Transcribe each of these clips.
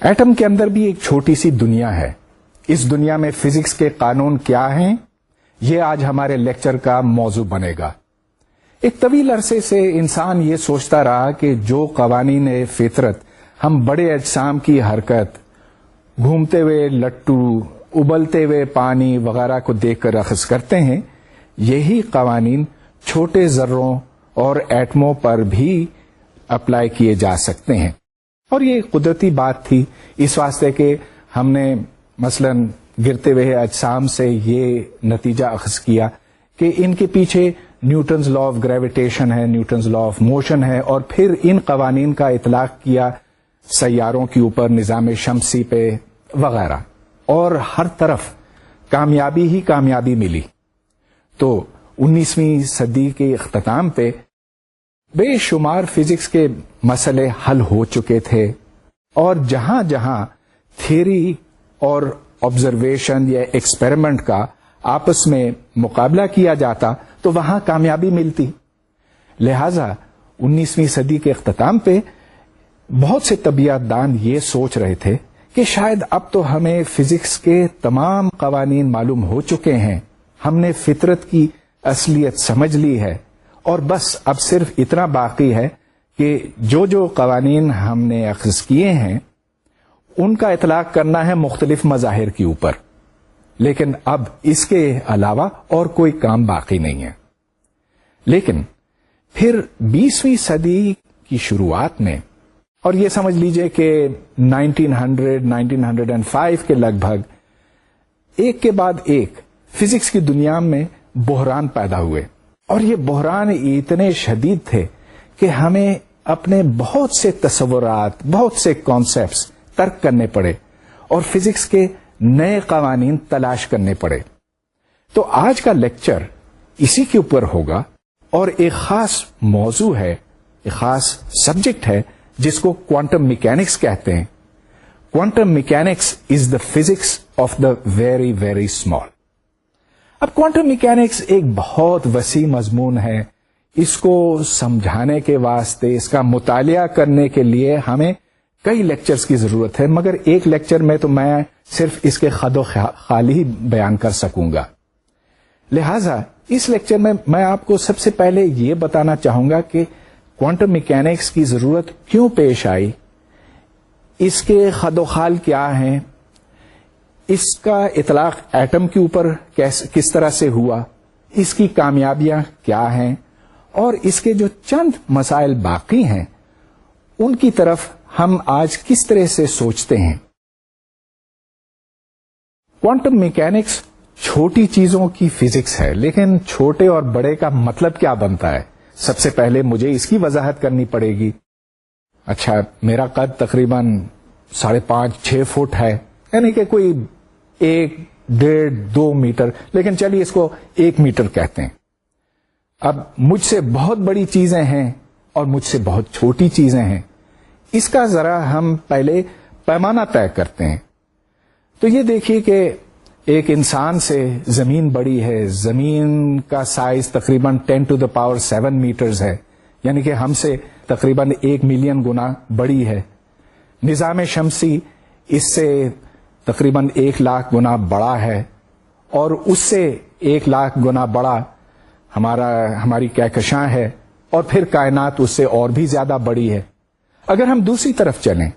Atom کے اندر بھی ایک چھوٹی سی دنیا ہے. اس دنیا میں فزکس کے قانون کیا ہیں، یہ آج ہمارے لیکچر کا موضوع بنے گا. ایک طویل عرصے سے انسان یہ سوچتا رہا کہ جو قوانین فطرت ہم بڑے اجسام کی حرکت، گھومتے ہوئے لٹو، ابلتے ہوئے پانی وغیرہ کو دیکھ کر اخذ کرتے ہیں، یہی قوانین چھوٹے ذروں اور ایٹموں پر بھی اپلائی کیے جا سکتے ہیں. اور یہ قدرتی بات تھی اس واسطے کہ ہم نے مثلا گرتے ہوئے اجسام سے یہ نتیجہ اخذ کیا کہ ان کے پیچھے نیوٹنز لا آف گریویٹیشن ہے، نیوٹنز لا آف موشن ہے، اور پھر ان قوانین کا اطلاق کیا سیاروں کے اوپر، نظام شمسی پہ وغیرہ، اور ہر طرف کامیابی ہی کامیابی ملی. تو 19ویں صدی کے اختتام پہ بے شمار فزکس کے مسئلے حل ہو چکے تھے، اور جہاں جہاں تھیوری اور آبزرویشن یا ایکسپیریمنٹ کا آپس میں مقابلہ کیا جاتا تو وہاں کامیابی ملتی. لہذا 19ویں صدی کے اختتام پہ بہت سے طبیعت دان یہ سوچ رہے تھے کہ شاید اب تو ہمیں فزکس کے تمام قوانین معلوم ہو چکے ہیں، ہم نے فطرت کی اصلیت سمجھ لی ہے، اور بس اب صرف اتنا باقی ہے کہ جو جو قوانین ہم نے اخذ کیے ہیں ان کا اطلاق کرنا ہے مختلف مظاہر کے اوپر، لیکن اب اس کے علاوہ اور کوئی کام باقی نہیں ہے. لیکن پھر 20ویں صدی کی شروعات میں، اور یہ سمجھ لیجئے کہ 1905 کے لگ بھگ، ایک کے بعد ایک فزکس کی دنیا میں بحران پیدا ہوئے، اور یہ بحران اتنے شدید تھے کہ ہمیں اپنے بہت سے تصورات، بہت سے کانسیپٹس ترک کرنے پڑے اور فزکس کے نئے قوانین تلاش کرنے پڑے. تو آج کا لیکچر اسی کے اوپر ہوگا، اور ایک خاص موضوع ہے، ایک خاص سبجیکٹ ہے جس کو کوانٹم میکینکس کہتے ہیں. Quantum mechanics is the physics of the very very small. اب کوانٹم میکینکس ایک بہت وسیع مضمون ہے. اس کو سمجھانے کے واسطے، اس کا مطالعہ کرنے کے لیے ہمیں کئی لیکچرز کی ضرورت ہے، مگر ایک لیکچر میں تو میں صرف اس کے خد و خال ہی بیان کر سکوں گا. لہذا اس لیکچر میں میں آپ کو سب سے پہلے یہ بتانا چاہوں گا کہ کوانٹم میکینکس کی ضرورت کیوں پیش آئی، اس کے خد و خال کیا ہیں، اس کا اطلاق ایٹم کے اوپر کس طرح سے ہوا، اس کی کامیابیاں کیا ہیں، اور اس کے جو چند مسائل باقی ہیں ان کی طرف ہم آج کس طرح سے سوچتے ہیں. کوانٹم میکینکس چھوٹی چیزوں کی فزکس ہے، لیکن چھوٹے اور بڑے کا مطلب کیا بنتا ہے؟ سب سے پہلے مجھے اس کی وضاحت کرنی پڑے گی. اچھا، میرا قد تقریباً 5.5-6 فٹ ہے، یعنی کہ کوئی 1-1.5-2 میٹر، لیکن چلیے اس کو 1 میٹر کہتے ہیں. اب مجھ سے بہت بڑی چیزیں ہیں اور مجھ سے بہت چھوٹی چیزیں ہیں. اس کا ذرا ہم پہلے پیمانہ طے کرتے ہیں. تو یہ دیکھیے کہ ایک انسان سے زمین بڑی ہے، زمین کا سائز تقریباً 10⁷ میٹرز ہے، یعنی کہ ہم سے تقریباً 1 ملین گنا بڑی ہے. نظام شمسی اس سے تقریباً 1 لاکھ گنا بڑا ہے، اور اس سے 1 لاکھ گنا بڑا ہماری کہکشاں ہے، اور پھر کائنات اس سے اور بھی زیادہ بڑی ہے. اگر ہم دوسری طرف چلیں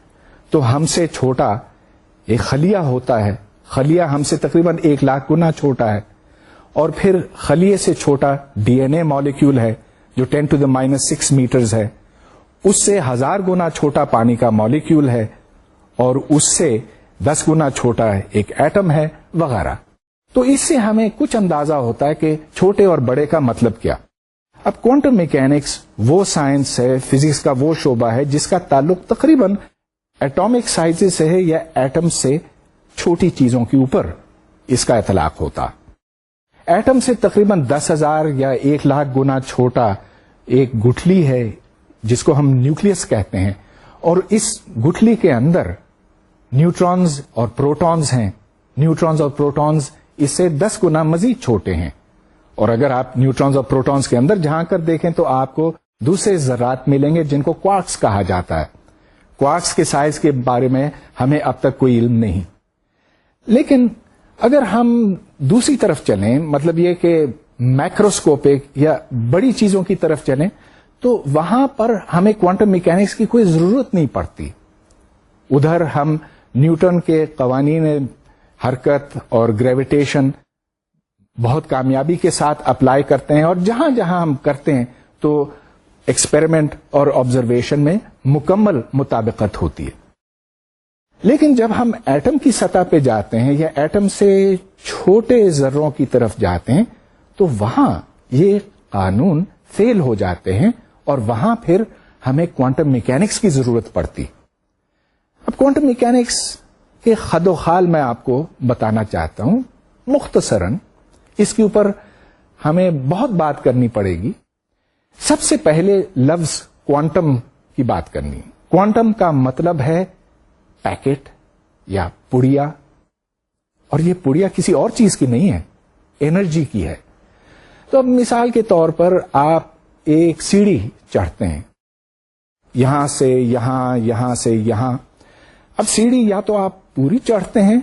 تو ہم سے چھوٹا ایک خلیہ ہوتا ہے، خلیہ ہم سے تقریباً 1 لاکھ گنا چھوٹا ہے، اور پھر خلیے سے چھوٹا ڈی این اے مالیکیول ہے جو 10⁻⁶ میٹرز ہے، اس سے 1000 گنا چھوٹا پانی کا مالیکیول ہے، اور اس سے 10 گنا چھوٹا ایک ایٹم ہے وغیرہ. تو اس سے ہمیں کچھ اندازہ ہوتا ہے کہ چھوٹے اور بڑے کا مطلب کیا. اب کوانٹم میکینکس وہ سائنس ہے، فزکس کا وہ شعبہ ہے جس کا تعلق تقریباً ایٹامک سائز سے ہے، یا ایٹم سے چھوٹی چیزوں کے اوپر اس کا اطلاق ہوتا. ایٹم سے تقریباً 10,000 یا 1 لاکھ گنا چھوٹا ایک گٹھلی ہے جس کو ہم نیوکلیس کہتے ہیں، اور اس گٹھلی کے اندر نیوٹرونز اور پروٹونز ہیں نیوٹرونز اور پروٹونز اس سے 10 گنا مزید چھوٹے ہیں. اور اگر آپ نیوٹرونز اور پروٹونز کے اندر جھانک کر دیکھیں تو آپ کو دوسرے ذرات ملیں گے جن کو کوارکس کہا جاتا ہے. کوارکس کے سائز کے بارے میں ہمیں اب تک کوئی علم نہیں. لیکن اگر ہم دوسری طرف چلیں، مطلب یہ کہ مائکروسکوپک یا بڑی چیزوں کی طرف چلیں، تو وہاں پر ہمیں کوانٹم میکینکس کی کوئی ضرورت نہیں پڑتی. ادھر ہم نیوٹن کے قوانین حرکت اور گریویٹیشن بہت کامیابی کے ساتھ اپلائی کرتے ہیں، اور جہاں جہاں ہم کرتے ہیں تو ایکسپیریمنٹ اور آبزرویشن میں مکمل مطابقت ہوتی ہے. لیکن جب ہم ایٹم کی سطح پہ جاتے ہیں یا ایٹم سے چھوٹے ذروں کی طرف جاتے ہیں تو وہاں یہ قانون فیل ہو جاتے ہیں اور وہاں پھر ہمیں کوانٹم میکینکس کی ضرورت پڑتی. اب کوانٹم میکینکس کے خد و خال میں آپ کو بتانا چاہتا ہوں مختصراً. اس کے اوپر ہمیں بہت بات کرنی پڑے گی. سب سے پہلے لفظ کوانٹم کی بات کرنی. کوانٹم کا مطلب ہے پیکٹ یا پڑیا، اور یہ پڑیا کسی اور چیز کی نہیں ہے، انرجی کی ہے. تو اب مثال کے طور پر آپ ایک سیڑھی چڑھتے ہیں، یہاں سے یہاں، یہاں سے یہاں. اب سیڑھی یا تو آپ پوری چڑھتے ہیں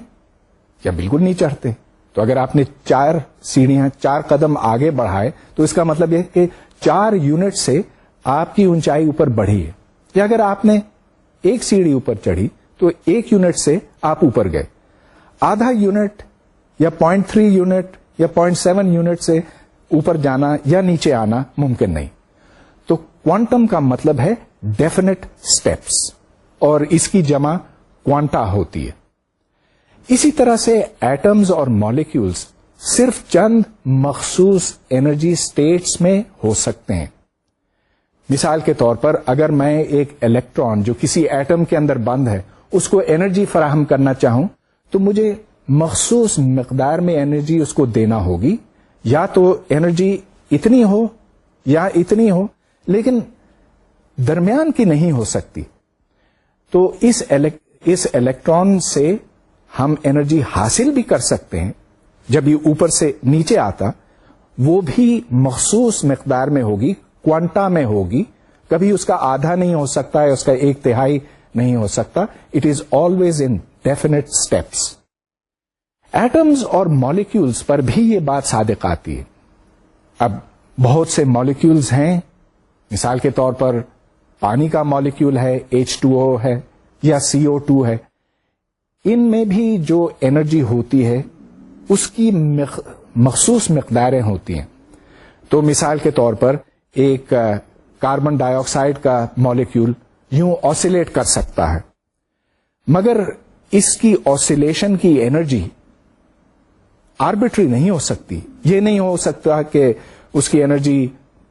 یا بالکل نہیں چڑھتے. تو اگر آپ نے 4 سیڑھیاں 4 قدم آگے بڑھائے تو اس کا مطلب یہ کہ 4 یونٹ سے آپ کی اونچائی اوپر بڑھی ہے. یا اگر آپ نے ایک سیڑھی اوپر چڑھی تو 1 یونٹ سے آپ اوپر گئے. آدھا یونٹ یا 0.3 یونٹ یا 0.7 یونٹ سے اوپر جانا یا نیچے آنا ممکن نہیں. تو کوانٹم کا مطلب ہے ڈیفینٹ اسٹیپس، اور اس کی جمع کوانٹا ہوتی ہے. اسی طرح سے ایٹمز اور مالیکیولز صرف چند مخصوص انرجی اسٹیٹس میں ہو سکتے ہیں. مثال کے طور پر اگر میں ایک الیکٹران جو کسی ایٹم کے اندر بند ہے اس کو انرجی فراہم کرنا چاہوں تو مجھے مخصوص مقدار میں انرجی اس کو دینا ہوگی. یا تو انرجی اتنی ہو یا اتنی ہو، لیکن درمیان کی نہیں ہو سکتی. تو اس الیکٹران سے ہم انرجی حاصل بھی کر سکتے ہیں. جب یہ اوپر سے نیچے آتا وہ بھی مخصوص مقدار میں ہوگی، کوانٹا میں ہوگی. کبھی اس کا آدھا نہیں ہو سکتا ہے، اس کا 1/3 نہیں ہو سکتا. It is always in definite steps. Atoms اور مالیکیولز پر بھی یہ بات صادق آتی ہے. اب بہت سے مالیکیولز ہیں، مثال کے طور پر پانی کا مالیکیول ہے، H2O ہے یا CO2 ہے. ان میں بھی جو انرجی ہوتی ہے اس کی مخصوص مقداریں ہوتی ہیں. تو مثال کے طور پر ایک کاربن ڈائی آکسائڈ کا مالیکیول یوں آسیلیٹ کر سکتا ہے، مگر اس کی آسیلیشن کی انرجی آربیٹری نہیں ہو سکتی. یہ نہیں ہو سکتا کہ اس کی انرجی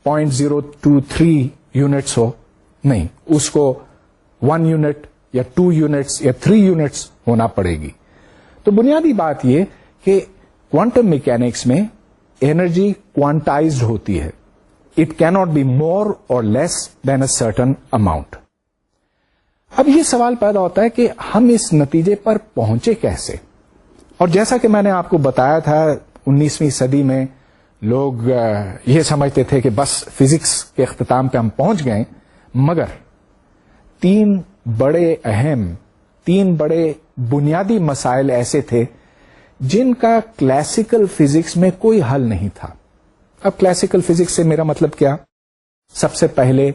0.023 یونٹس ہو. نہیں، اس کو 1 یونٹ یا 2 یونٹس یا 3 یونٹس ہونا پڑے گی. تو بنیادی بات یہ کہ کوانٹم میکینکس میں انرجی کوانٹائزڈ ہوتی ہے. اٹ کی ناٹ بی مور اور لیس دین اے سرٹن اماؤنٹ. اب یہ سوال پیدا ہوتا ہے کہ ہم اس نتیجے پر پہنچے کیسے؟ اور جیسا کہ میں نے آپ کو بتایا تھا 19ویں صدی میں لوگ یہ سمجھتے تھے کہ بس فزکس کے اختتام پہ ہم پہنچ گئے، مگر 3 بڑے بنیادی مسائل ایسے تھے جن کا کلاسیکل فزکس میں کوئی حل نہیں تھا. اب کلاسیکل فزکس سے میرا مطلب کیا؟ سب سے پہلے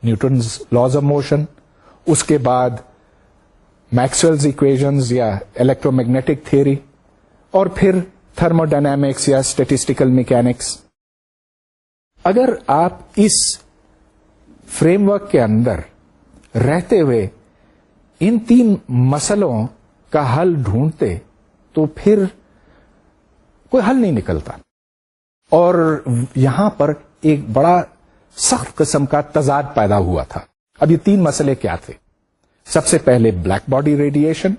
نیوٹنز لاز آف موشن، اس کے بعد میکسویلز ایکویشنز یا الیکٹرو میگنیٹک تھیوری، اور پھر تھرمو ڈائنامکس یا اسٹیٹسٹیکل میکینکس. اگر آپ اس فریم ورک کے اندر رہتے ہوئے ان 3 مسئلوں کا حل ڈھونڈتے تو پھر کوئی حل نہیں نکلتا. اور یہاں پر ایک بڑا سخت قسم کا تضاد پیدا ہوا تھا. اب یہ 3 مسئلے کیا تھے؟ سب سے پہلے بلیک باڈی ریڈیشن،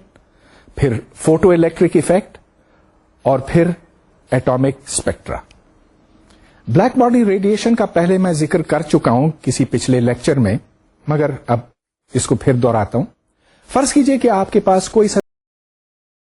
پھر فوٹو الیکٹرک ایفیکٹ، اور پھر atomic spectra. Black body radiation کا پہلے میں ذکر کر چکا ہوں کسی پچھلے لیکچر میں، مگر اب اس کو پھر دہراتا ہوں. فرض کیجئے کہ آپ کے پاس کوئی